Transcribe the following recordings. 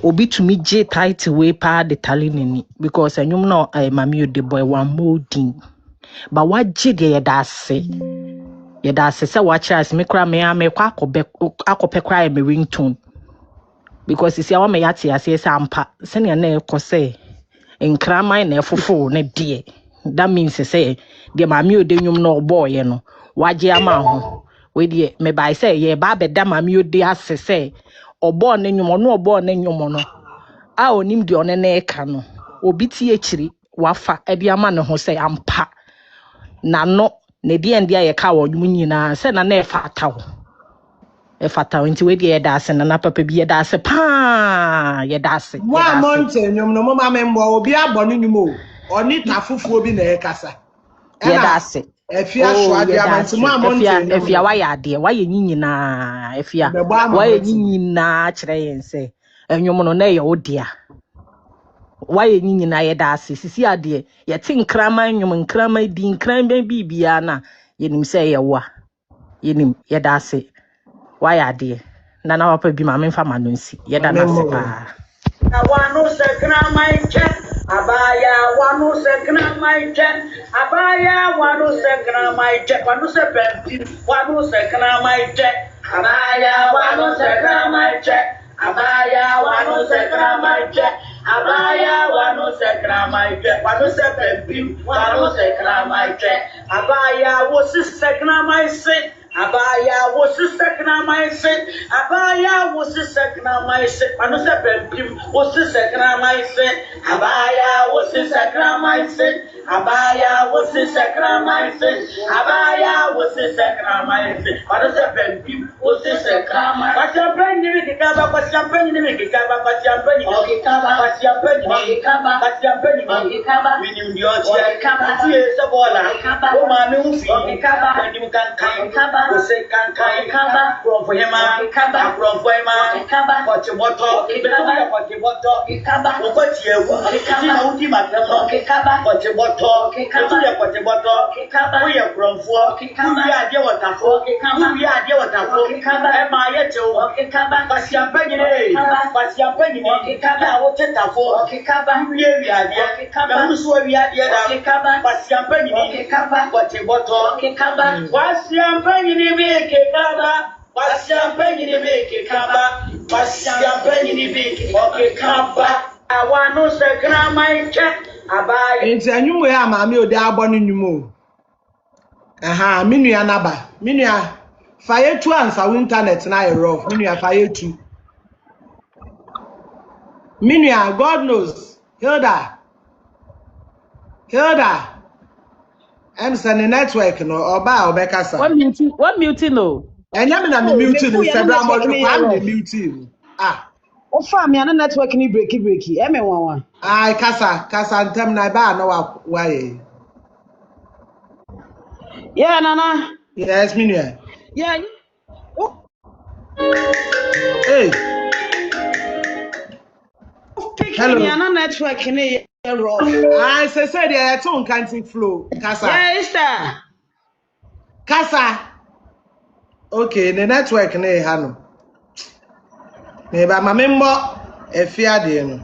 obi to me J title way pa the talinini because I know mami the boy one molding. But what jig ye da say? Ye da say watch us me cry me akope cry me ringtone. Because you see our me yati as yes ampa send your name say in KRAMAN na fufu ne die. That means say the mami de nyum no boy no waje ama ho. We die me by say ye ba be da mami de ase say obo ne nyum no obo ne nyum no. A onim de one na eka no obi tie chiri wafa e de ama ne ho say ampa na no ne de ende ye ka wo nyum nyina say na e fa atawo e fa atawo nti we de da ase na papa bi ye da ase pa ye da ase wa mountain nyum no mama membo obi abọ no nyum o oni tafufuo bi na e kasa ye da ase AFIA SCHWARZENEGGER mo mountain AFIA wa ya de wa ye nyina AFIA wa ye nyina kire yen say enwum no na ye odia why ni na ye da ase sisi ade ye tin KRAMAN nyum KRAMAN di KRAMAN bibia na ye nim say ye wa ye nim ye da ase why ade na na papa bi ma me fa ma no nsi ye da na ase pa wanu se KRAMAN che abaya wanu se KRAMAN che abaya wanu se KRAMAN che wanu se pempi wanu se KRAMAN che abaya wanu se KRAMAN che abaya wanu se KRAMAN che abaya wanu se KRAMAN che wanu se pempi wanu se KRAMAN che abaya wo se KRAMAN se abaya wo se KRAMAN se abaya wo se KRAMAN se wanu se pempi wo se KRAMAN se abaya wo se KRAMAN se abaya wo se KRAMAN se abaya wo se KRAMAN se wanu se pempi wo se KRAMAN kwa champagne ni kikaba kwa champagne ni kikaba kwa champagne okikaba kwa champagne okikaba kwa champagne okikaba mini ndio okikaba tie sabola o ma me ufi okikaba ni mkankai okikaba wo se kankai okikaba krofo hema okikaba krofo hema okikaba kwa chimoto okikaba kwa chimoto okikaba wo tie wu okikaba uti makramo okikaba kwa chimoto okikaba kwa chimoto okikaba wo ye krofo okikaba wi ade wotafo okikaba wi ade wotafo okikaba e ma ye che okikaba kwa champagne ni kwa champagne ni okikaba wo tetafo okikaba wi wi ade okikaba muso wi ade da okikaba kwa champagne ni okikaba kwa chimoto okikaba kwa champagne ni okikaba kwa champagne ni okikaba kwa champagne ni okikaba awanu se KRAMAN che abaya enti anyumu ya maami odi abọ no nyumu aha minua naba minua faye tu ansa internet na e rough minua faye tu minua God knows Hilda em send network no oba obekasa what mute no enya me na me mute no sebra mo kwa me mute o fa me ana network ni break e me wanwa ai kasa ntem na ba na wa ye yeah nana yes minua yeah hey hello me ana network ni rough I say there ton canting flow kasa yeah kasa okay the network na e ha no me ba ma me mbo AFIA de no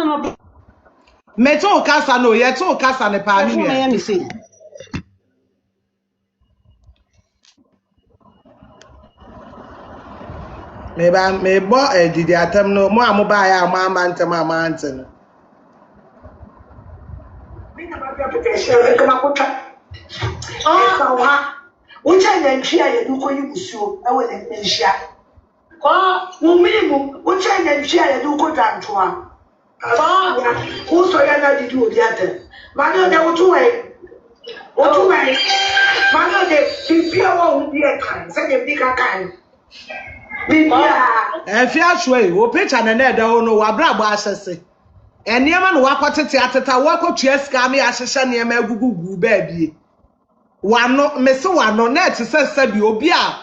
no me to kasa no ye to kasa ne pa mi me see me ba me bo didi atam no mo amoba ya mo amantam amantam Ucha nyanchia ya duko yusuo ewe nyanchia kwa mumimu ucha nyanchia ya duko tantwa kwa uso ya na didi odiate mano de otuwe mano de bibia wa udie kan se de bika kan bibia AFIA shwe wo picture na na da ho no wa bra bo asese eniema no wakotete ateta wakotua ska me ahyehye niema agugugu ba bie wano mese wano net sese bi obi a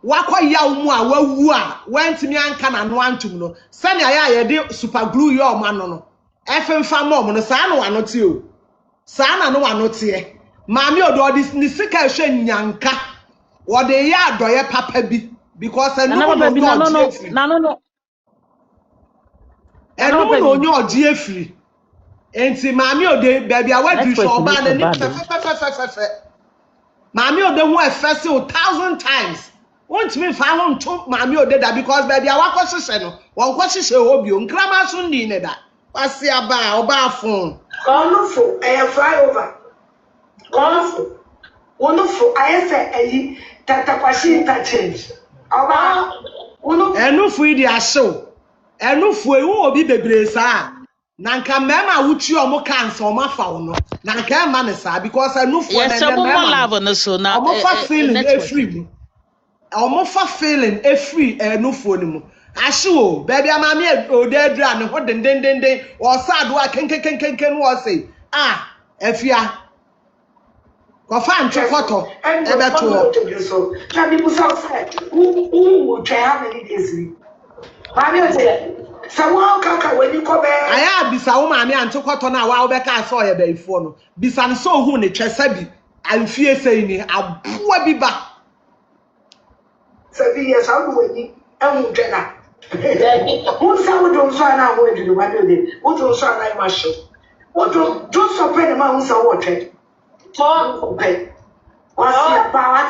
wakoya mu a wawu a wantimi anka na no antum no sane aya ye de super glue yo omano no efemfa mom no saa no wano te o saa na no wano te Mami odo this ni sika hwe nyanka. Wo de ya adoye papa bi because enum no no enum no onye oji efiri. Enti mami ode baby awadri so oba na ni fe. Mami ode hu efese 1,000 times. Won't me fa ho nto mami ode da because baby awakohye no. Won kohye obi o nkrama so ndi ne da. Wase aba oba phone. Wonderful, I fly over. Wonderful. Wonderful, I say Tatapashi interchange. Enufu idi asho. Enufu ewu obi bebre sa. Na nka mema wuchi omo cancer omo fa wono. Na nka ema ne sa because enufu na dem mema. Omo fa feeling efree. Omo fa feeling efree enufu ni mu. Asho baby amami odedra ne ho den o sa do kenken wo say afia kofa ntwe photo ebeto so na bi busa say who try how many days mami o say sawo kaka weni ko be aya bisa wo mami ante photo na wa obeka so ye baifo no bisa ne so hu ne twesa bi afie sei ni aboa bi ba sabi yes how do weni ehu twena who say we don't so na wo edu ma de wo don't so na ma show wo don't so pay the man who say wo twe okay what's your power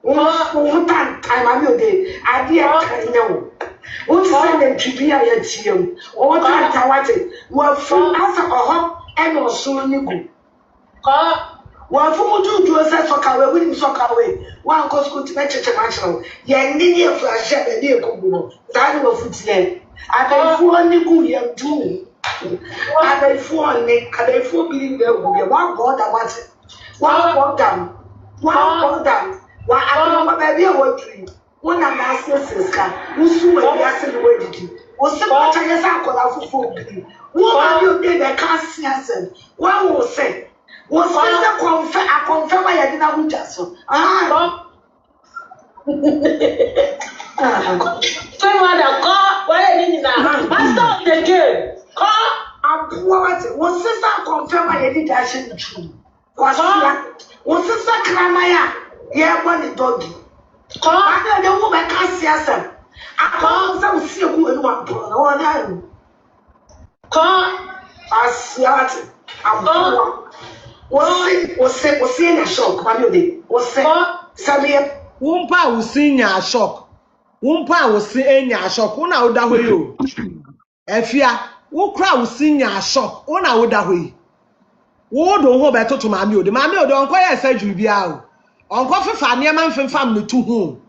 what time am you dey idea kan no what say dem tribia ya tiem what time what we from asa oho e no so ni ku wa fu mu du say soka we win soka we wa ko school ti mecheche ma chiro ye ndi ni efu ahye be ni ekogu no sa ni wo futie abefu ni ku ye du abefu bi ni egu ye wa god about it wa god down wa akoma ba bi e wo three wona na aseseska usu we bi ase ni we didi o se pa cha ye sa akola fufu bi wo ba bi o dey the cancer asem wa wo say was I confirm I didn't have just so. Why didn't I stop the game? Was sister confirm I didn't actually true? Was sister KRAMAN? Yeah, one doggy. I don't know I can't see us. I can't some see who and one problem. I see it. I'm What's in a shock, Mammy? What's Sammy? Wumpa was seeing a shock. Wumpa was seeing a shock. Una would that way you. Afia, who crowd was seeing a shock. Una would that way. Wo don't hold better to Mammy. The Mammy don't quite say you be out. On coffee family, man from family to whom.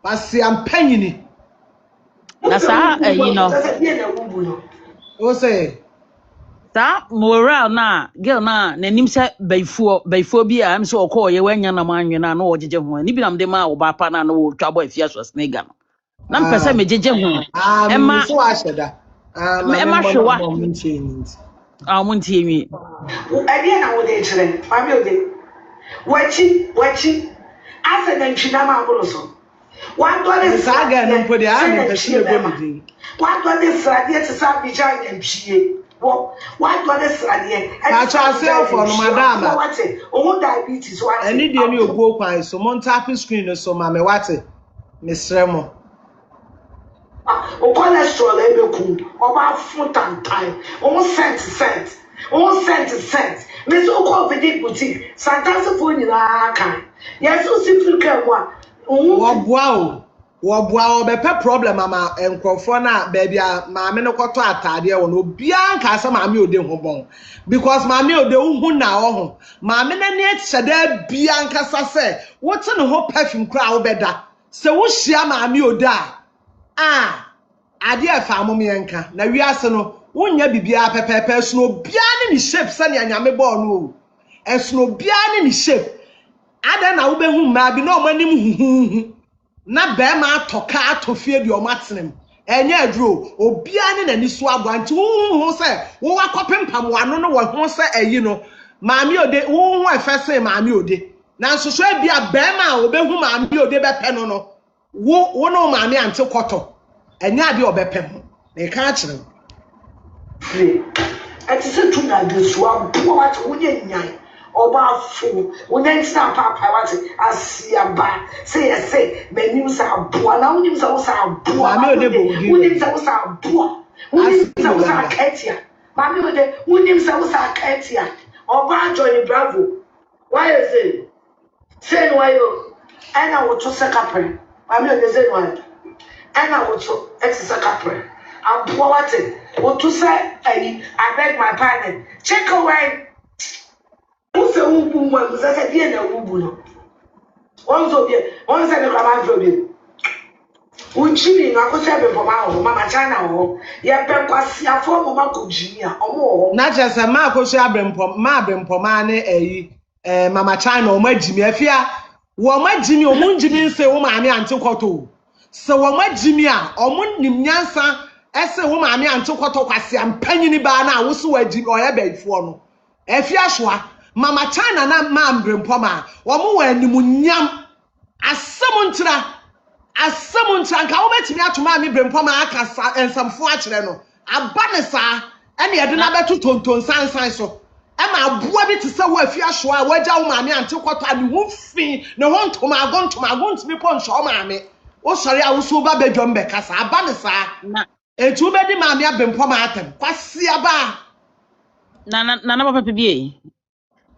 But see, I'm penning it. That's how you know. What's say? Sa moral na girl na nanim se baifo bi am so okọ ye wanya na manwe na no ojeje ho ni bi nam de ma wo ba pa na no wo twabo afia SCHWARZENEGGER no na mpese mejeje ho ema so asheda ema hwewa muntie nwi ade na wo de kire mami ode wachi ase na ntwina ma abolo so wa do de saga no podi a me pese go mi din wa do de srade te sa bi jan na mpie why do this idea? I try self for madam. Oh, diabetes. What? I need any go kwan so mon tapping screen so mama what? Miss Remo. O cholesterol e be ku. O ba foot and time. O cent. Me so ko vidi boutique. Santas for ni na kan. Yes, o simple kan wa. Wo boa obepe problem ama enkrofo na baby maame no kwoto atade wo no bia nka asa maame ode ho bon because maame ode hu na wo ho maame na ne chede bia nka sase wote ne ho perfume kra wo beda se wo hia maame ode ade afa amom yenka na wiase no wonya bibia pepepe so bia ne shape se ne anyame ball no esno bia ne shape ada na wo be hu ma bi na o manim hu na be ma atoka atofie di o matinem enye aduro obia ne nani so agwanti wo se wo wakopempam wano no wo ho se ayi no maami ode wo ho efese maami ode na nsoso bia be ma obehu maami ode bepe no wo no maami ante kwoto enye ade obepem na e ka akire It is a tuna this one, what wouldn't you? Oba fool, when then snap up, I want to see a bar. Say, I say, my name's a boy, now name's also a boy, who name's also a boy, who name's also a Katia. Mammy, who name's also a Katia. Oba Johnny Bravo. Why is it? Say, why you? And I will to second. Mammy, the same one. And I will to exercise. I'm poverty. What to say? I beg my pardon. Check away. Who's a woman? Was at the end of Ubuno. Once at the KRAMAN for you. When cheating, I could have for my home, Mama China, yet Pempas, a form of Uncle Junior, or more. Not just a Marco Shabrim Pomane, Mama China, or my Jimmy, AFIA. My Jimmy, or Moon Jimmy, say, oh, mammy, and took auto. So, my Jimmy, or Moon Nimyansa, as a woman, and took auto, I see, I'm penny bana, also a Jim or a bed for AFIA. Mama China na mam brempoma wo mo wani munyam asamuntra nka wo betimi atoma mi brempoma aka ensamfo a kire no abane sa ene yede na beto tonton sansan so e ma aboa bi te se wo afia hwo a wagya wo maame ante kwota ne ho fi ne ho ntoma agontimi ponhwo wo maame wo sori a wo so ba badwom be kasa abane sa etu be di maame abrempoma atem kwase aba na papa bie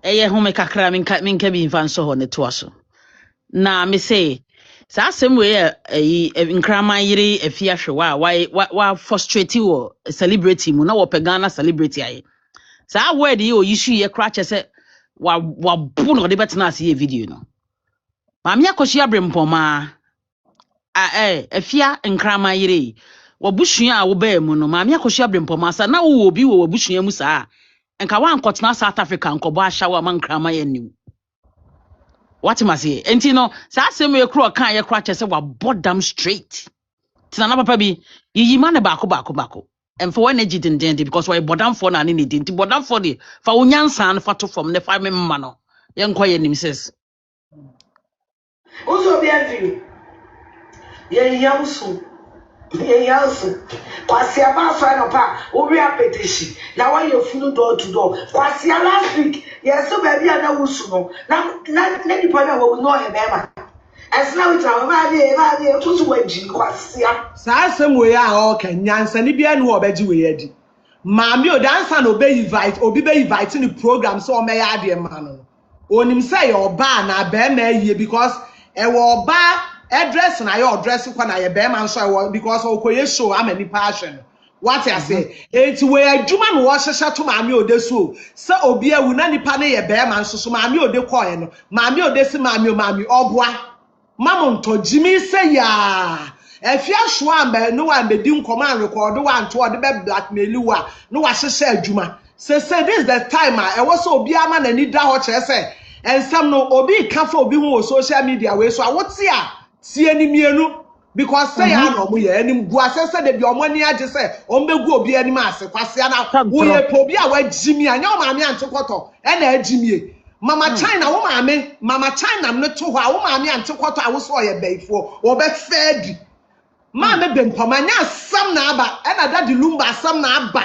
eye home kakra minka bi mfa nso ho ne to aso na me say sa asem we nkraman yiri afia hwewa wa frustrate wo celebrity mu na wo pagana celebrity aye sa word yi o yisu ye kra che se wa bu no de betena ase ye video no Maame AKOSUA brempoma afia nkraman yiri wo busua a wo ba mu no Maame AKOSUA brempoma sa na wo obi wo busua mu sa enka wan kotena South Africa nkobo ahyawa man krama yanim what must say enti no sa asem ye kro kan ye kra chese wa bodam straight tina na papa bi yiyi ma ne bako and for energy den because why bodam for na ne di nti bodam for de fa onyansa na fa to from ne fa me mma no ye nkwa yanim ses Also, be a view. Ye yausu. Kwasi aba so no pa obi apetition na why you full door to door kwasi last week yes so baby na wusu no na nipa na wo no he bema as now it am ba to so waji kwasi sa asem we a o kanyansa ni bia no obaji we adi maami o dansa no be invite obi be invite ni program so o me ya ade ma no onim say your ba na be ma yie because e wo ba address na your address kwa na ye be man so because okoye show am any passion what I say enti we adwuma no wo hyehye to maami odesu se obi awu na nipa na ye be man so maami ode koye no maami odesi maami oboa mamonto jimi se ya afia hwo amba no wa mbedi nkoma record wa nto ode be blackmail wa no wa hyehye adwuma say this is the time e wo so obi ama na ni da ho kire se ensam no obi ka fa obi hu social media we so awoti a tie ni mienu because say ya no mo ye anim gu asese de bi omani age say ombegu obi anim ase kwase na wo ye pobi a wagimi anya o maame antekoto e na agimie mama China wo maame mama China no to ho a wo maame antekoto a wo so ye baifo wo be fedi maame bempoma nya sam na aba e na dadi lumba sam na aba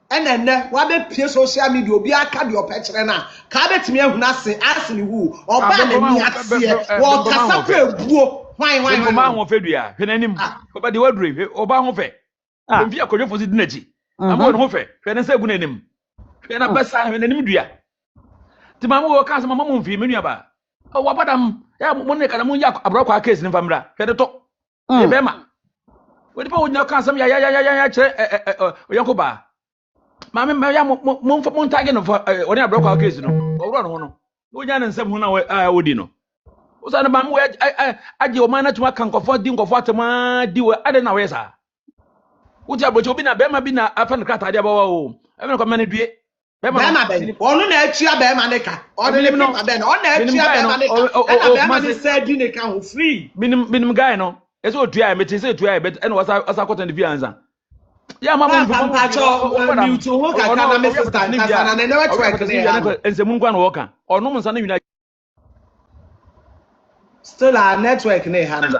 e na ne wa be pie social media obi aka de opekere na ka betimi ehuna ase ni hu oba na ni ase wo kasa kwa ebuo why Mama ho fe dua hwe nanim oba de wadure oba ho fe mfi akodwefo si dinachi amo ho fe hwe na sa gu nanim hwe na basa hwe nanim dua ti mama wo ka sa mama mo mfi menua ba o wabadam ya mo ne kana mo ya abrokwa aka esi nfa mra hwe de to e be ma wo de pa wo nya ka sam ya kire oyanko ba mama me ya mo ntage no oni abrokwa aka esi no owro no ho no wo nya ne nsam ho na wodi no usana mamu aje o mana tuma kan kofo di nkofo atema di we ade na we sa uti abrocho bi na be ma bi na afa ne krata ade abawa o e me ko mane due be ma be onu na atua be ma ne ka onu le no be no onu na atua be ma ne ka e na be ma ne say di ne ka ho free minim guy no e so otua e meti say otua e bet e no wasa kwota ne bi anza ya mama nfu mute ho ka na me sister ni bia na ne network ne ya ensemu nkwa no woka onu mo nsa na wina still our network ne handle.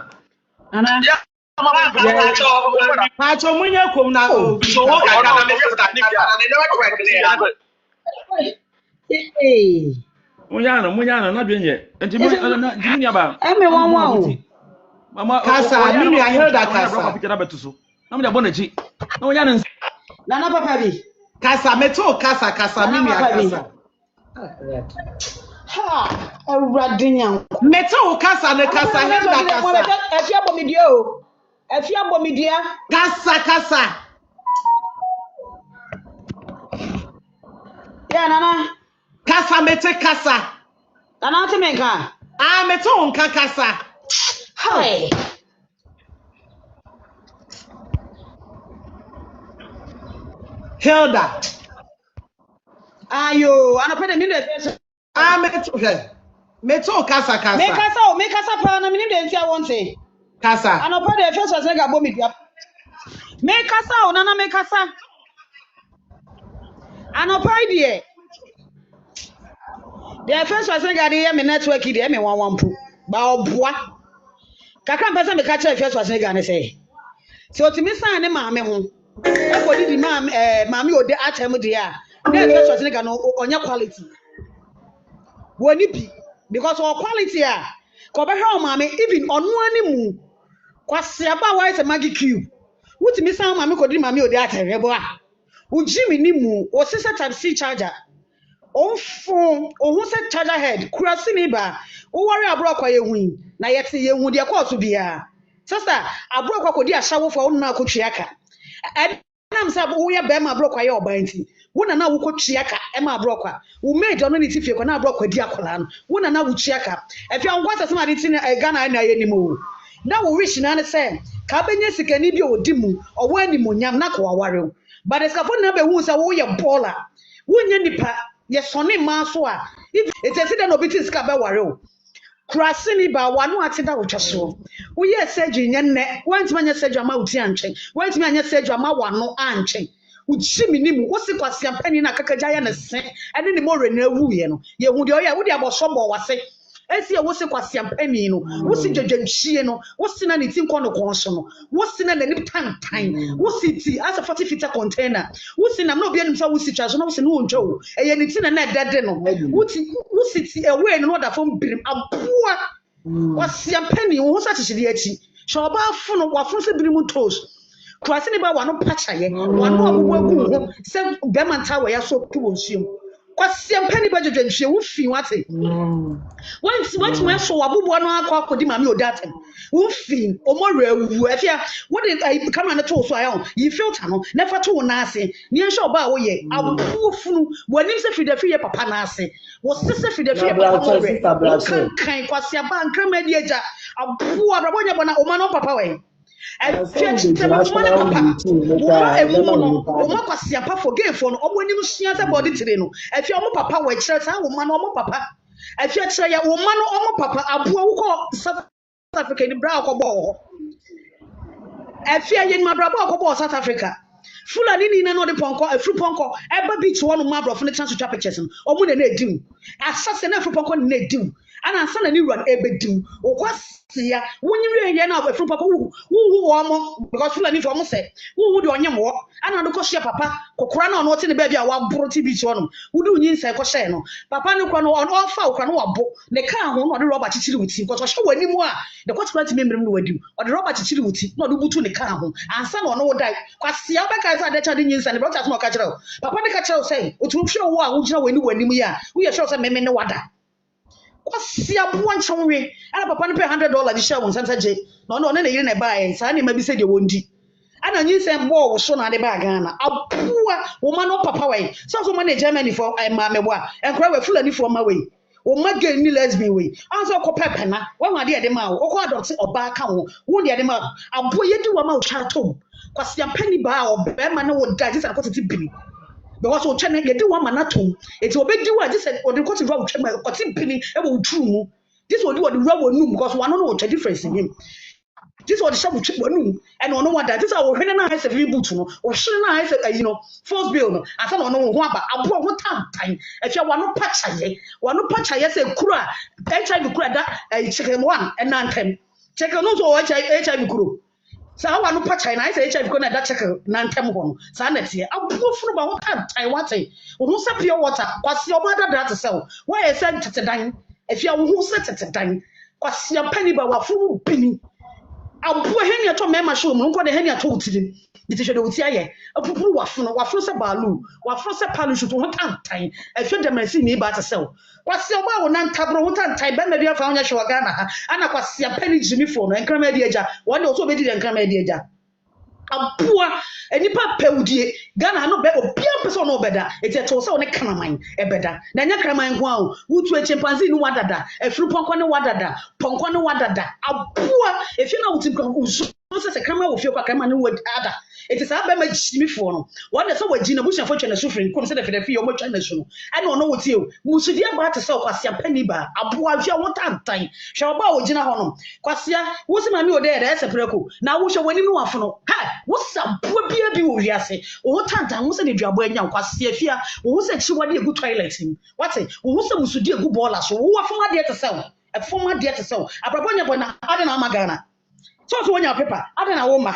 Yeah. Pacho munya kom na o. So what can I make that Munya na dwenye. Enti mu nya ba. Mama Kasa mimi I heard that Kasa. Na mu da bonachi. Na munya na Nana papa bi. Kasa meto Kasa mimi Kasa. Ha, Radinya. Meto Kasa ne Kasa heard that Kasa. Afia bomidia o. Afia bomidia. Kasa. Yeah, Nana. Kasa mete Kasa. Nana te menka. Ah meto nka Kasa. Hi. Hilda. Ayo, anapenda mimi ndio. Ah meto Kasa. Make us pa na mimi ndio ntia wonte. Kasa. Anapenda first Schwarzenegger bomidia. Make us o nana make us. Anapenda the first Schwarzenegger dey me network dey me wan pu. Ba oboa. Kakra mpesa me ka kire first Schwarzenegger ne say. So otimi san ne maame ho. E ko di maame ode atem dey a. Na first Schwarzenegger no onya quality. Woni bi because our quality a ko be hwe o maame even onu animu. Kwase aba why say magic cube. Wotimi san maame ko di maame ode atem rebo a. Ujimi ni mu o sisa type C charger. Phone ohun se charger head kurasi ni ba o worry abro kwa yehun na yete yehun de course bia sister abro kwa kodi ashawo for na akotwiaka nam say wo ye be ma abro kwa ye obanti wona na wo kotwiaka e ma abro kwa wo made ono ni tifie kwa na abro kwa di akola no wona na wo twiaka afia ngwa sese ma de ti na Ghana na ye ni mu na wo wish na ne say ka benye sikani bi odi mu owo ani monyam na kwa ware but escafo na be hu say wo ye baller wo nya nipa yes sonny maso a if it is the no bitis ka be ware o krasi ni ba wanu atida wotwaso wo ye surgery nya ne wantima nya surgery ama uti antwe wantima nya surgery ama wano antwe uchi minimu wo si kwase ampani na kakaja ya ne se ene ni mo rena wu ye no ye hu de o ya wo de abosobo wase esi e wo si kwase ampani no wo si dwedwanhie no wo si na ne ti nko no konso no wo si na ne tantan wo si ti as a 40 feet container wo si na no bia nim sa wo si twa so na wo si no wonjwa wo eye ne ti na na dade no wo si ti e we no da fom birim aboa kwase ampani wo sa chichide achi shoba afu no wafun se birim toast kwase ne ba wano pachaye wano abuwagu ho se bema ntawe ya so ki wonsuem kwase ampani ba dwedwanhie wo fi wate Once we so abubuo no akọ di mama odatem wo fi omore awu afia what did KRAMAN to so ayo yi filter no never to na ase ni enhwe oba wo ye abubuo funu wanim se frida ye papa na ase wo sese frida ye papa kan kwase aba nkrama di eja abubuo abrabonya bona o ma no papa we afia chitema papa wo ma kwase apa forgive for no obonim sua se body tire no afia o papa we kire sa wo ma no o papa afia kire ya wo ma no o papa aboa wo ko South Africa ni bra ko bo afia yen ma bra ko bo South Africa Fulani ni na no de ponko afru ponko eba beach wo no ma bro fune chance to twa pictures no o mu na edim asase na afru ponko na edim ana asa na ni ruan ebedim o kwasia wonyi ye na afru ponko wo wo mo because Fulani for mo say wo de onyem wo ana no ko hye papa kokora na ono te ne ba bia wa boro ti beach wo no wo de onyi nsa ko hye no papa ne ko no on ofa ko no wabo ne ka ho no de rubber chichiri wuti ko so hye wani mu a de ko twa ti memrem no wadim o de rubber chichiri wuti no de butu ne ka ho ansa na ono wo dai kwasia be ka sa de cha de nyinsa ne bro cha so ka kire papa ne ka kire say otu hwe wo a wo gina wani wanim ya wo ye sure say meme ne wada kwasia bo nchonwe ana papa ne pay $100 di share won sansa je no na yire na ba yen sa ne ma bi se de wondi ana nyinsa mbo wo so na de ba Ghana abuwa wo ma no papa we so ma na Germany for ma me bo a enkra we Fulani for ma we o ma gay ni lesbian we anso ko pepe na wo ma de ma wo ko adopt oba ka wo wo de ma abo yedi wo ma wo cha tom kwasia pani ba o be ma na wo da ji sa ko titi bini because o chene yedi wo ma na tom eti obedi wo ji se o de ko ti ro wo ko ti bini e wo tru mu this wo the ro wo num because one no wo cha difference in him this what the shop chip num and no one that this our hwene na ha se fi boot no o hwene na ha se first bill no asa no no ho aba abo ho tantan afia wano pachaye se kura HIV kura da chicken one and nantem chicken no so HIV kuro So I want to patch and I say HIV gonna that check nantem ho. Sa na tie. Abofo ba what time what say. Who say pure water. Kwasi your mother that sell. Why is sent to dan? If you who set it dan. Kwasi your penny ba wafu bini. Abu henia to mema show mu nko de henia to utidim. It is the utia apupuru wafunu se balu wafunu se parachute ho tantan ehwe dem na si ni ba sell. Kwasi oba wo nan tabro ho tantan ba na bia fa honya hwe Ghana ha ana kwasi apani jimi fo no enkrama di agya won de so be di enkrama di agya abua enipa pewdie Ghana no be obia person no beda eteto se one KRAMAN ebeda na nya KRAMAN ho a wutu chimpanzee ni wadada efru ponko ni wadada abua efi na wutim ko se KRAMAN wo fi kwa KRAMAN ni wada it is abema jimi fo no won de se waji na busha fo twene sufrin ko se de fe yo mo twane so no ene ono wotie o musudi agba te se kwasi apani ba abua afia wotantan hwe oba wo gina ho no kwasia wo se mami ode de ese preko na wo hwe wani no wafo no ha wo sabua bia bi wo wiase wo tantan wo se de duabo anya kwasia afia wo se chiwade egu toilet wate wo se musudi egu bola so wo wafo ma de te se e fo ma de te se abrabonya bona ade na amagana so wonya paper ade na wo ma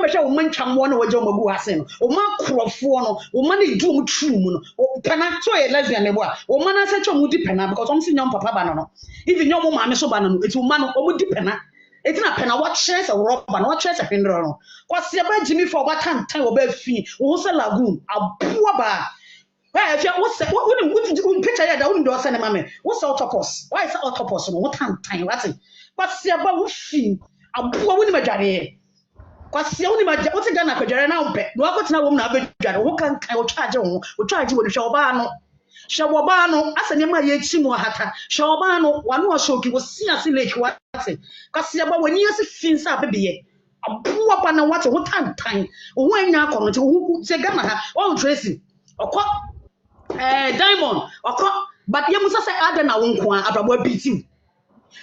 be hwe wo mantwam wo na waje wo magu ase no wo ma krofo no wo ma na du mu tru mu no pena so ye lesbian ne bo a wo ma na se twa mu di pena because om si nyom papa ba no even nyom ma me so ba no eti wo ma no o mu di pena eti na pena what chance roba no what chance pendro no kwase ba jimi for ba tantan wo ba fi wo se lagoon abua ba if you what picture ya da wo ndo se ne ma me wo se autopus why is autopus no what tantan what kwase ba wo fi abua wo ni madware kwasi oni maja oti Ghana kwadware na umpe no akotena wom na abedware wo kan kan wo charge wo wo hwe oba no asane ma ye chi mu hata hwe oba no wano oshoki wo siase lake wate kwasi aba wani ase finsa abebe abuwa pa na wate wo tantan wo anya akono te wo te Ghana ha wo Tracy okọ Diamond okọ but ye musa say ada na wo nko abrabo abitim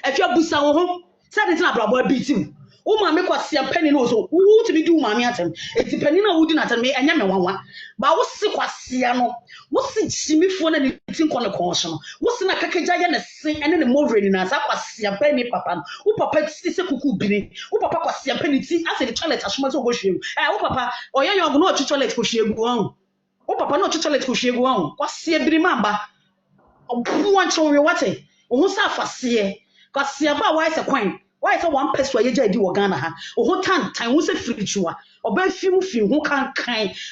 afia busa wo ho say de na abrabo abitim o ma me kwasi apani no so wo to be do ma me atem eti pani na wo di na atem me anya me wanwa ba wo si kwasi ano wo si chimifo na ni tin kono konso no wo si na kakeja ya na sen ene ne movre na sa kwasi apani papa no wo papa ti se kuku bini wo papa kwasi apani ti ase the toilet asoma so go hwegu wo papa oya yo no ochi toilet ko hwegu an wo papa no ochi toilet ko hwegu an kwasi ebiri mamba obu an chowe wate wo sa afase kwasi aba wa ise kwan why is one person ye jadi wo Ghana ha o tantan wo se firichua oba fimu fi ho kan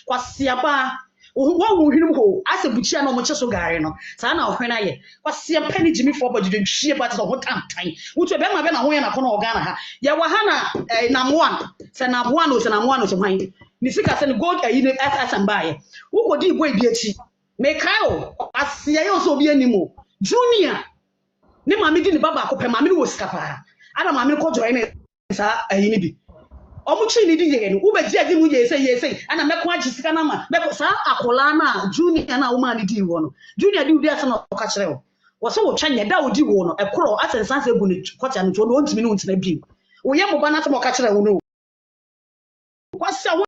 kwasi aba wo hwinu ho ase buchia na mo cheso gare no sa na ohwena ye kwasi apani jimi for bodu hwie ba te ho tantan wo to be ma be na ho ye na kono Ghana ha ya wa ha na namwan se na namwan se hwan ni sika se gold ni SS ambaye wo kodi igbo ebi achi me kai o asia ye so obi animo junior ni mama di ni baba akopɛ mama ni wo sika pa ana mama ko join sa ayini bi omuchi ni di ye no wo beji adi mu ye say ana meko agi sika na ma meko sa akola na junior na wo ma ni di wo no junior di udi asa na ka kire wo so wo twa nya da wo di wo no ekoro asensan se gu ni kwata no to no ntimi no ntina bi wo ye mo ba na se mo ka kire wo no kwasa wo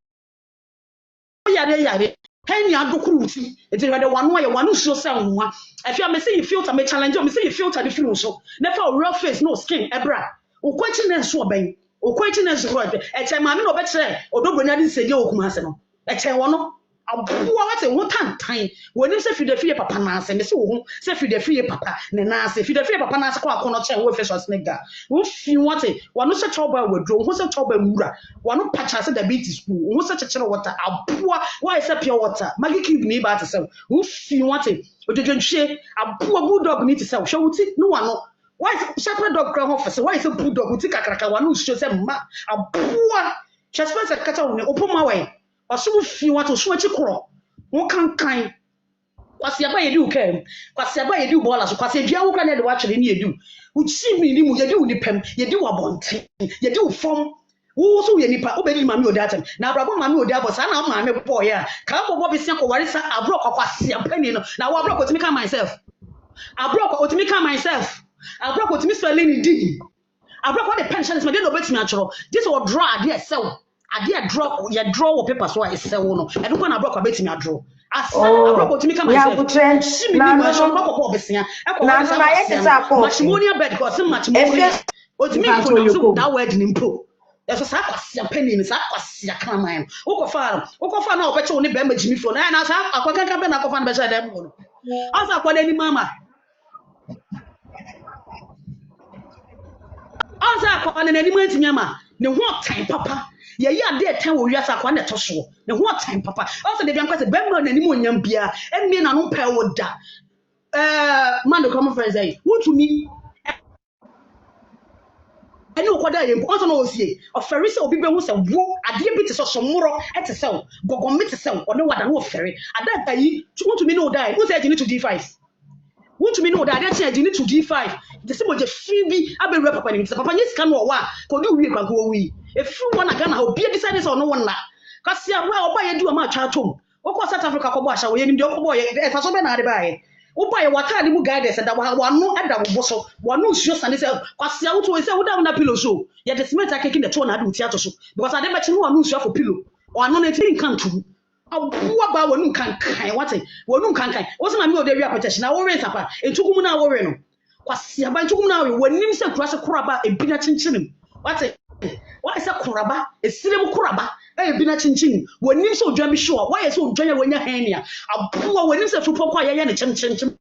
yare Penny adokuruti eti hwede wano ye wano so se nwa afia me say you filter me challenge me say you filter the film so never real face no skin ebra okwachi na so oben okwachi na so robe eche ma me no betre odobroni ade seje okumase no eche wono abuwa wate wo tantan woni se fidefie papa na ase me se wo se fidefie papa ne na ase fidefie papa na ase kwa akono che wo face SCHWARZENEGGER wo fi wate wano se choba wadro wo se choba mura wano pacha se da beat school wo se chechere water abuwa why se pure water magi cube ni ba te se wo fi wate ojojonhwe abuwa bulldog ni te se wo hwuti no wano why shepherd dog kra ho fese why se bulldog uti kakraka wano hwuo se ma abuwa chespa se kata wo ne opoma we Osubu fi wato so achi kro wo kankan kwase aba yedi ukam kwase aba yedi bola so kwase dua wo kan de wa twere ni yedi uchi mi ni mu yedi unipam yedi wa bonte yedi ufom wo so ye nipa obedi mami odatem na abrabo mami odabo sa na mami boy a ka bobo bi se ko warisa abro kwase apani no na wo abro ko timi kan myself abro ko timi kan myself abro ko timi swale ni di abro ko de pension is me de no betimi achoro this will draw ade sell ade draw ya draw paper so I say wo no e do ko na abro betimi draw asa abro ko timi ka myself na no so ko besia e ko na ye tisa ko matrimonial bed ko se matrimonial o timi ko so that word ni mpo There's a sack penny in Sakwasi Kraman. Okofa na obeche oni be Jimmy for na sa akwakan ka be na kofa na be say dem no. Asa kwa ni mama. Asa kwa na ni mantimi ama. Ne ho tan papa. Ye ya de tan wo wiasa kwa na to so. Ne ho tan papa. Asa de bian kwase be ma na ni mo nyam bia. Emme na no pe wo da. Man do come friends say. Who to me? Any okwada yempo onso no osie ofere se obi be hu se wo ade bi te so somoro ete se gogom me te se one wada no ofere ada yi want to me no die who say you need to D5 want to me no die that you need to D5 the same mo je free bi abewura papa ni papa ni sika no wa ko do wie kwanko wo wi e free one aga na obi decide se ono won na kasi abua oba ye du ma atwa atom okọ South Africa ko bo ahya wo ye nim de okọ bo ye e fa so be na ade ba ye Upa ye watali mu guidance da wanu ada boso wanu nsuo sane se kwase awuto we se wuda na pillow so ye the cement akeki the to na ade uti ato so because ade be chi no wanu nsuo for pillow wanu na tin kan tu abuwa ba wanu kan kan wate wanu kan kan wo se na me o de wi akotechi na wo we sapa entukumu na wo we no kwase aba entukumu na we wanim se kurase kuraba ebina chinchinim wate why se kuraba esirem kuraba ebina chinchini wanim se odwa bi sure why se odwa ya wanya hania abuwa wanim se fupoko ayeye ne chimchim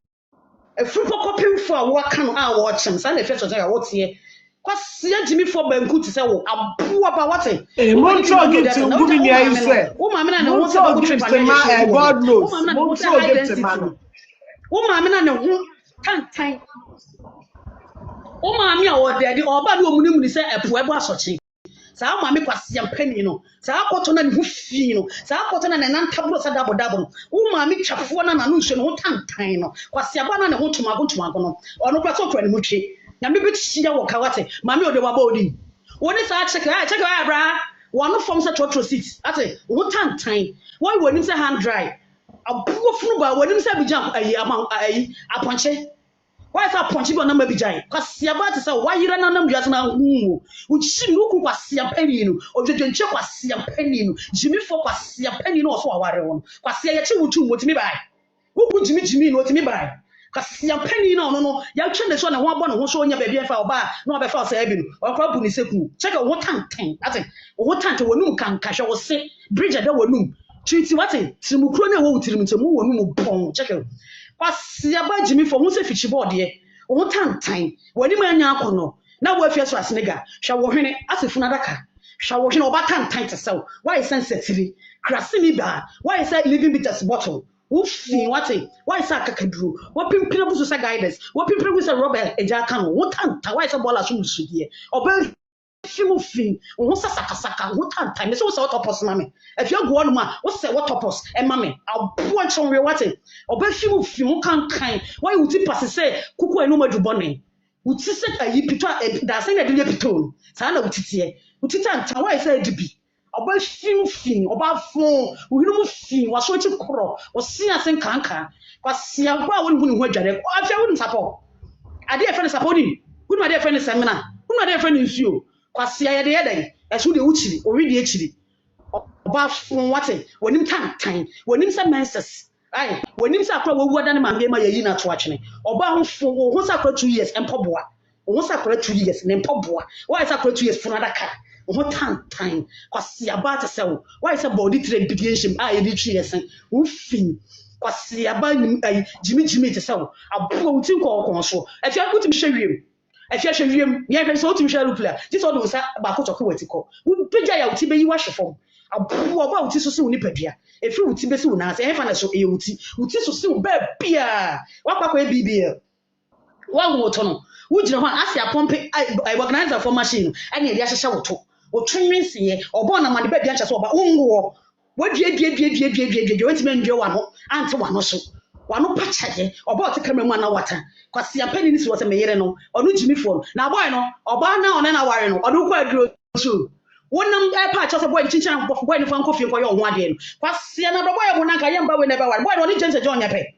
efupoko pimfo a wo aka no a wo chim sa na efeso ya wo tie kwase Jimmy for banku ti se wo abuwa ba wate montro give to ngumi ni ayi se wo ma me na ne wo se ba trip na God knows montro give to man wo ma me na ne ho tantan wo ma me a wo de oba de omunimuni se epo ebo asochi sa ma me kwase ampani no sa akoto na ne ho fi no sa akoto na ne nantabro sa dabo no wo ma me twafo na na no nso no tantan no kwase aba na ne ho tuma no ono kwa so ne mutwe na me betia wo kawate ma me ode waba odi woni sa check bra wono form sa trotro seat ate wo tantan why wonim se hand dry abuo funu ba wonim se bijam ayi aponche why sa ponchi go na mabijai kwase aba te sa wayira na nam duase na hu uchi no ku kwase apani no odwedwenche kwase apani no Jimmy for kwase apani no so aware won kwase ya chi wutu wotimi bai wuku Jimmy no wotimi bai kwase apani no ya twe ne so na ho abo ne ho so onya ba bia fa oba na oba fa so abi no okwa bu ni seku check wo tantan ate wo tantan wonum kanka hwe wo se bridge da wonum twiti wate tirimukro na wo wutirim ntemu wonum pon check kwase aba Jimmy for hu se fichi board ye wo tantan wani ma anya akono na wo afia SCHWARZENEGGER hwa wo hwene asefuna daka hwa wo hwene oba tantan te sew why sensitive krasimi ba why say living bitters bottle ufi wate why say kakaduru wo pimpina buso sa guidance wo pimpina buso Robert eja kan wo tantan why say bola so musudie oba fimu fin wo saka wo tantan me so wo topos mame afia go on ma wo se wo topos e mame abo anchonwe wate oba fimu fin wo kan why wuti passe say kuku enu madubone wuti se ayi pitwa da say na de pito no sa na wutitie tantan why say dibi oba fimu fin oba fon wo mu fin wa so chi kro wo sia sen kanka kwa sia kwa wo hu ni ho adware afia wo nsapo ade e fe ne sapo ni hu no ade e fe ne semina hu no ade e fe ne nsuo kwase ya de yeden esu de wuchiri ori de echiri oba fun wate wonim tantan wonim se menses ai wonim se akra wo wuada ne mambe ma yayi na to atwene oba ho fun wo sa akra 2 years empoboa wo sa akra 2 years ne empoboa why sa akra 2 years fun adaka wo tantan kwase aba te sewo why sa body trade bidienshim ai de 2 years wo fin kwase aba Jimmy te sewo abo wo tin ko so afia kutim hwewiem afia hwewiem ye hwe so otim hwe rupla ti so do sa ba ko toko watiko wo peja ya uti be yi wa hwefom abo oba uti so so ni padua efi uti be si wo na ase e fa na so e uti so si wo ba bia wakwa e bibia wa wo to no wo gina ho ase apompe organizer for machine ene e dia hyehye woto otwenwense ye obo na mane ba bia ncha so oba unwo wadie wenti men dwe wa no ante wa no so wano pachaje oba oti kamera mu na wata kwase apani ni si wo se meyere no onu Jimmy phone na boy no oba na one na ware no onu kwa aduro so wonam pa cha se boy chinchan boy ni fan kofi nko ye ho ade no kwase na boy mo na ka ye mba we na ba ware boy no ni James John nyape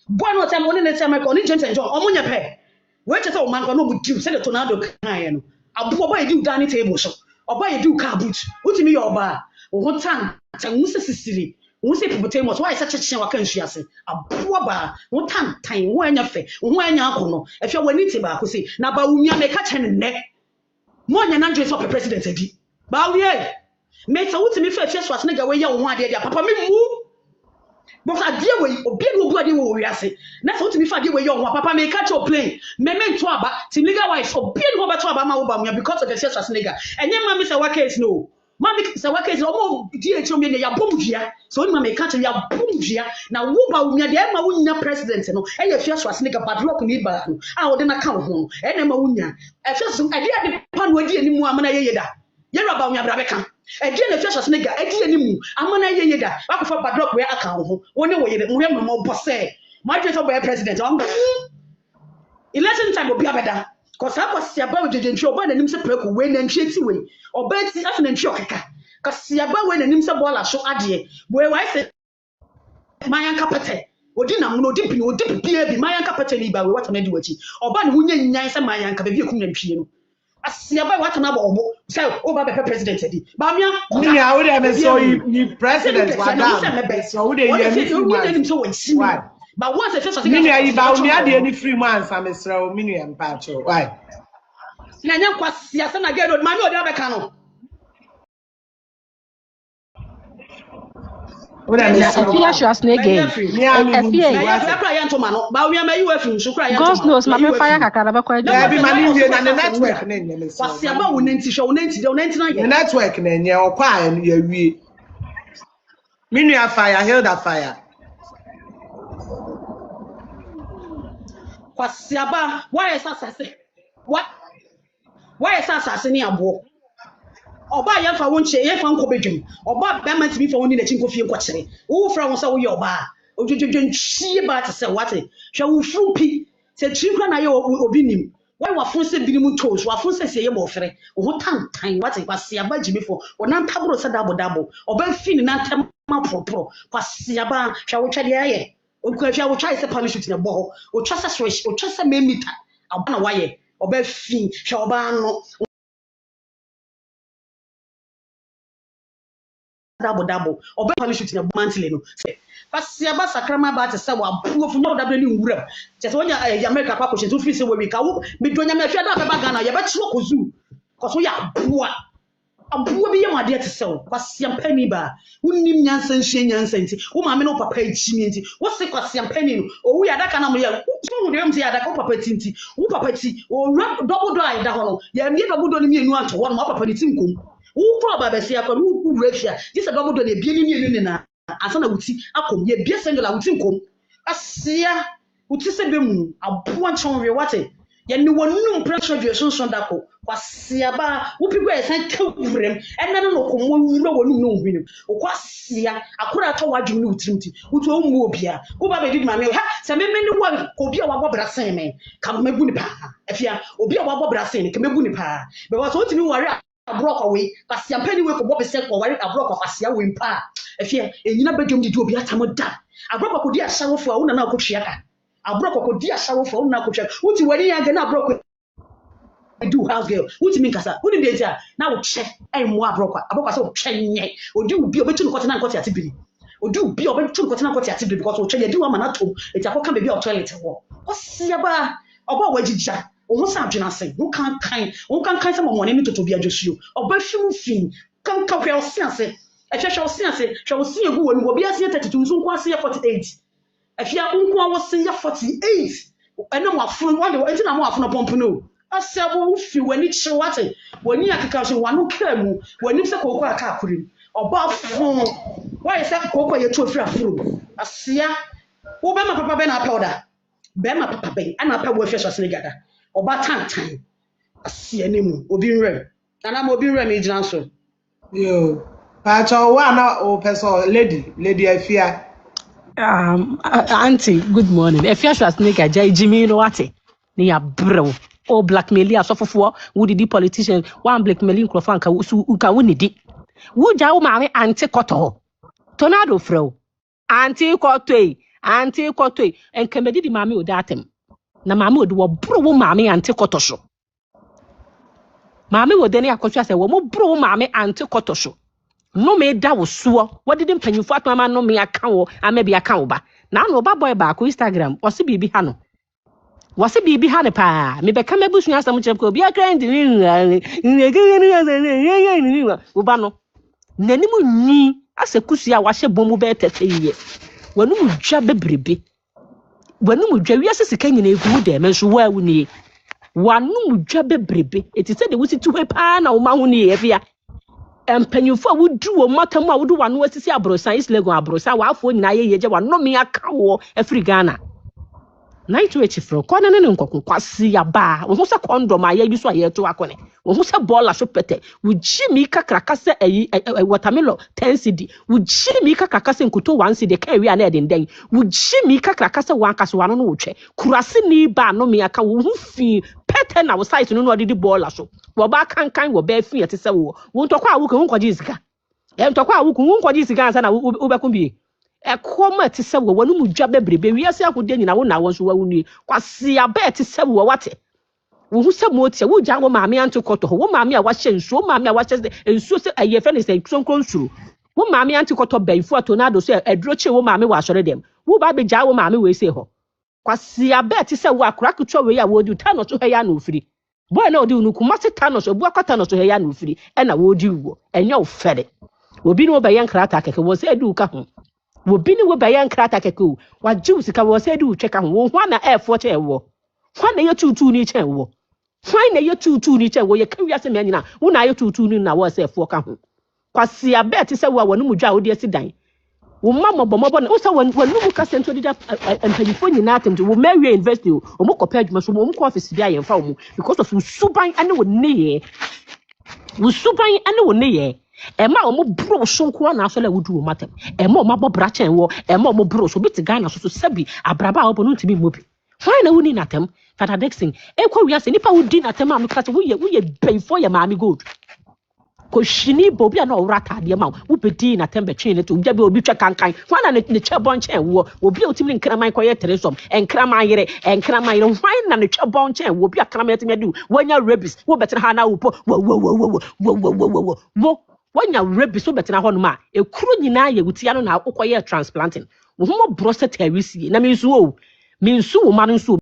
boy no tem oni na tem ka oni James John omo nyape we che se o man ko no bu diu se de tornado kan ye no abu boy di udani table so oba ye di ka boot utimi ye oba wo tan tanwuse sisiri wonse hippopotamus why such a chin waka nsuase aboa ba wo tantan wo anya fe wo anya akono afia wani ti ba ko se na ba wunya me ka chen ne mo nya na ndwe so president adi Bawye. Me sa wuti me fe SCHWARZENEGGER we ye wo ho ade dia papa me mu. But I dear way, or be no bloody wo wiase. Na so wuti me fa de we ye wo papa me catch your plane. Me to aba, tim legal wife for be no beto aba ma wo ba because of the SCHWARZENEGGER. Enye ma me say wa case no. Mami say wa case omo DH me ya bomvia. So ma me catch ya bomvia. Na wo ba wo nya de ma wo nya president no. E ye SCHWARZENEGGER padlock ni ba no. A wo de na ka ho. E na ma wo nya. E fe so ade ade pa no adi ani mu amana ye da. Yero ba wo nya bra beka. Edi na SCHWARZENEGGER edi animu amana ye da akofo padlock we aka ho woni wo ye mo mo bose my dream for president election time obi abeda cause akwasi aba we jejenchi oba na nim se preko we na ntwe ti we oba ti afa na ntwe okeka cause aba we na nim se bola so ade we wai se mayan kapete odi na mo odi bi odi bia bi mayan kapete ni ba we wata na di wachi oba na hunya nyan se mayan ka ba bi ekum na ntwe no asiaba wata na ba obo say oba be president edi ba mia ni a wo dey me so you president wadam so wo dey hear me why but once a first ni ayi ba wo ni ade any free man samesra wo minu em pa cho why na nya kwasi asa na gedo ma mi odi abeka no wo dey me so AFIA SCHWARZENEGGER God knows ma me fire kakara be kwa ya bi ma ni wie na network na nya me so kwasi aba wo nanti hwe wo nanti de wo nanti na ye network na nya okwa ya wie minu ya fire Hilda fire kwasi aba why sasase why sasase ni abo oba ya fa wonche ye fa nko bedwum oba be ma tibi fa woni na chinko fie nko kire wo fra won sa wo ye oba ojojojonchie ba te se wate hwe wo frupi se chinkwa na ye obi nim why wa fon se binim toes wa fon se ye bo fere wo tantan wate kwasi aba jibifo wona ntabro se dabo oba fini na ntam ma propro kwasi aba hwe wo twade aye okwa hwe wo twai se parachute na bo o twasa switch o twasa memita abana waye oba fin hwe oba no dabo oba parachute na mantle no kwasi aba sakrama ba te se wa buofu no dabo ni nwuram te se wonya America kwa kwhye to fi se we ka wo medonya me hwe da be ba Ghana ye be kire kozu koso ya boa abuwa bi ye ma de te se wo kwasi ampani ba unnim nyansa nhye nyansa nti wo ma me no papa echi nti wo se kwasi ampani no owu ya daka na mo ye wo de mti ya daka papa tinti wo papa ti o double do ai da ho no ya mi double do ni mienu anto wo no papa ni tinkom wo pro ba be se akwa wo refia this double do na ebie ni mienu na asa na wuti akom ye bie sendola wuti nkom asia wuti se be mu abuwa nchonwe wate ye ni wonum pressure dwe sonson dako kwasia ba wo pigo e san kawurem enna no komo wuro wonum no hwinem kwasia akura to wadwum no wutirimti wuti o mu obia wo ba be di ma me ha se me ni wa obi a wabɔ brasen me kam mebu ni pa afia obi a wabɔ brasen ke mebu ni pa be wa so wotimi ware abroko we kwasia mpani we ko bɔ pese ko ware abroko kwasia we mpa afia enyina badwom di obi atamoda abroko ko di asawofo a wo na akotwea ka abroko ko di asawofo wo na akotwea wuti wari ya ga na abroko do house girl wuti min kasa woni de ja na wo che mo abroko se wo twe nye odi ubi obetu no kote na kote atibiri odi ubi obetu no kote na kote atibiri because wo twe ye di wa mana tom eti akoka baby o toilet wo osia ba oba wagija wo sa adwena sen wo kan se mo ne toto bi adwosuo oba fimu fin kan hwe osiase ehwehwe osiase hwe osia gu wonu obi asie 32 nso nko asie 48 afia nko a wo se ya 48 ene mo afun wande enti na mo afun pompo no asabo ufi wani chiwate wani akeka so wanu kamu wani se kokko aka akurim oba fun why se kokko ye to fira furu asia wo be ma papa be na powder be ma papa be ana pa wo fia SCHWARZENEGGER da oba tantan asia nemu obi nrem ana ma obi nrem ejina so yo pacho wa na o person lady afia auntie good morning AFIA SCHWARZENEGGER jai jimi no wate ni ya bro o blackmail ya sofofo wo didi politician one blackmail microphone ka uka wonidi wo ja wo maame anti koto tornado fro anti koto enkemedi di maame odatem na maame odi wo bro wo maame anti koto so maame wo deni akotwa se wo mo bro wo maame anti koto so no me da wo so wo didi mpanyufo atama no me aka wo amabi aka wo ba na no ba boy ba ko Instagram o se bibi ha no wase bibi ha ne pa me be ka mabusu asam chep ko bia kan di wo ba no nanim nyi ase kusua wa hye bomu be tete ye wanum dwa bebrebe wanum dwa wiase sika nyina egu de me so wa wuni wanum dwa bebrebe eti se de wusi tuwe pa na wo ma ho ne AFIA empanyufo wudu wo matam a wudu wano asisi abrosan islegon abrosan wa afo nyina ye yeje wano me aka wo afri Ghana night we chifro kwana ne nkokon kwasi ya ba wo se condom aye bi so aye to akone wo se bola so pete wo jimi kakra se watermelon 10 cd wo jimi kakra se nkuto 1 cd kan wi ana den wo jimi kakra se wan kaso wano no wo twe kurase ni ba no me aka wo fi pete na wo site no no odidi bola so wo ba kankan wo ba fi ete se wo ntokwa a wo ko nkwaji sika ntokwa a wo ko nkwaji sika ansa na wo be kumbi ekoma ti se wo wonu mu dwa bebrebe wiase akode nyina wo na wo so wa wunu kwase aba ti se wo wate wo hu se mo tie wo gya wo maame anto koto wo maame a wa hye nsuo maame a wa hye nsuo se aye fe ne se kronkron suru wo maame anto koto baifo atonado so aduro che wo maame wa asore dem wo ba be gya wo maame we se ho kwase aba ti se wo akura kutwa we ya wo di ta no so he ya na ofiri boy na odi unu kuma se ta no so bu akota no so he ya na ofiri e na wo di wo enyo fere obi no be yan krata keke wo se adu ka ho wo bi ni wo ba yan krata keke o wa jiw sika wo se adu tweka ho wo hwa na e4 che wo hwa na ye tutu ni che wo hwa na ye tutu ni che wo ye ka wiase me nyina wo na ye tutu ni na wo se e4 ka ho kwase abet se wo wonu mu dwa wo de asidan wo mama bomobo na wo se wonu mu ka sento dida empanyifo nyina atemje wo Mary University o mo kopa adwuma so mo ko office dia ye mfa wo because of suban ane wo ne ye ema omo bro so nko na so la wudu o matem ema omo abobra chen wo ema omo bro so bit Ghana so sabi abraba obo no ntimi mobi why na wuni natem Father Dixon ekwa wiase nipa wudi natem am kase wo ye before ye maami gold ko shini bobi na owrata de ma wo bedi natem be twen to gya be obi twa kankan why na ne che bon chen wo obi otimi nkraman koye tresom enkraman yere why na ne che bon chen wo obi akraman yetimi adu wanya rabies wo betre ha na wo wo wanya rabies so betre ho no ma ekuru nyina ye wutia no na akokoye transplanting wo ho bro set awisi na minsu wo ma nsu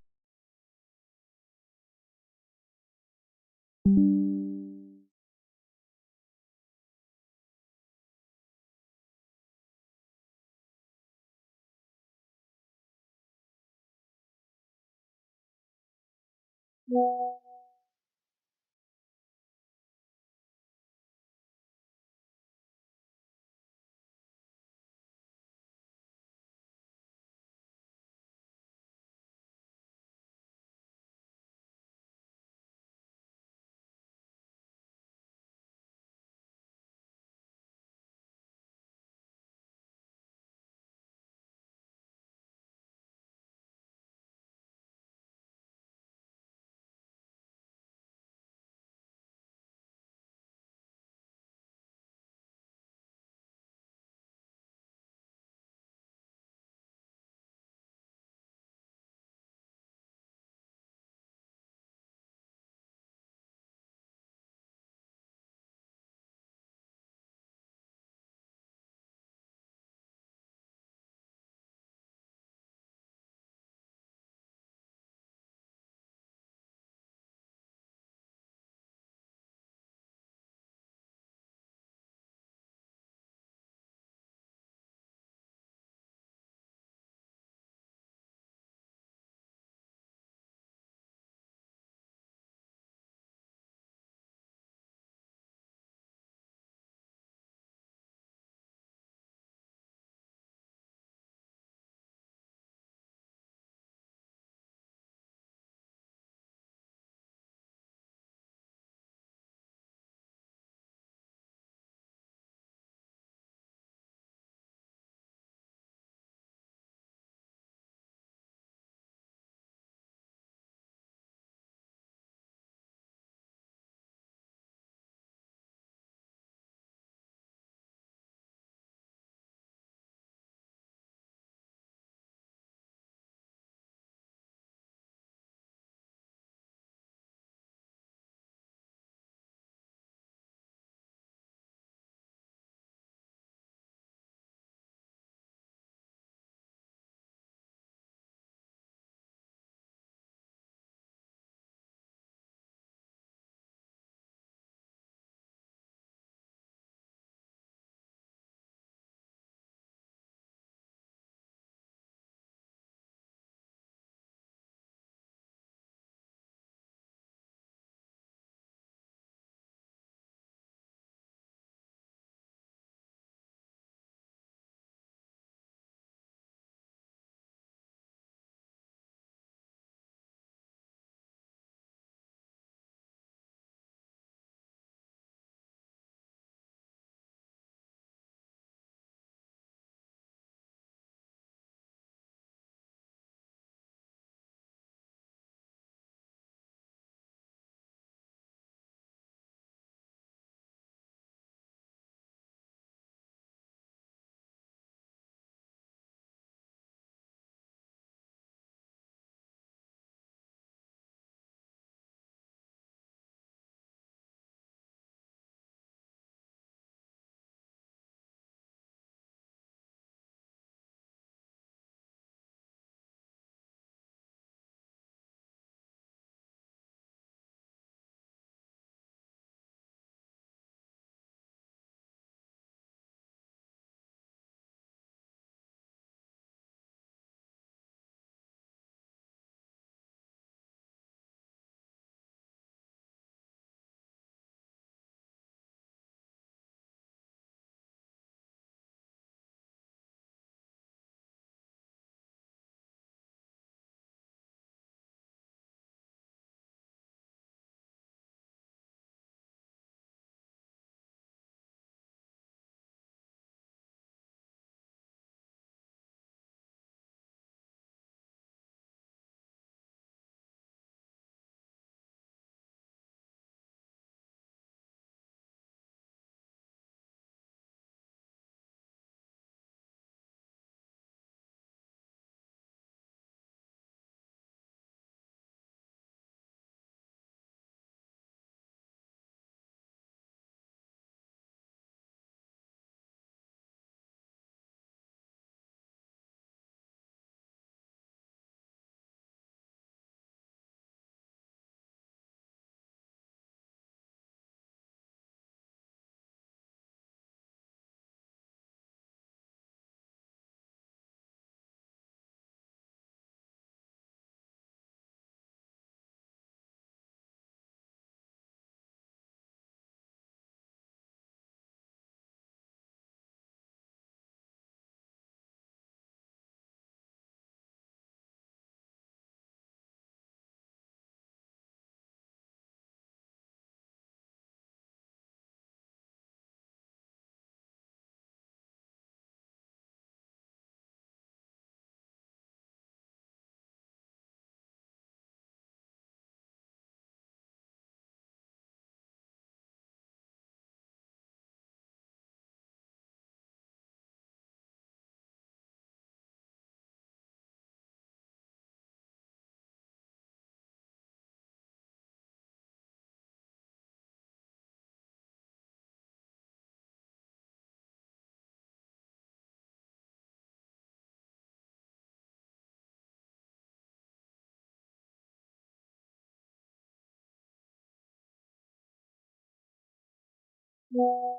you.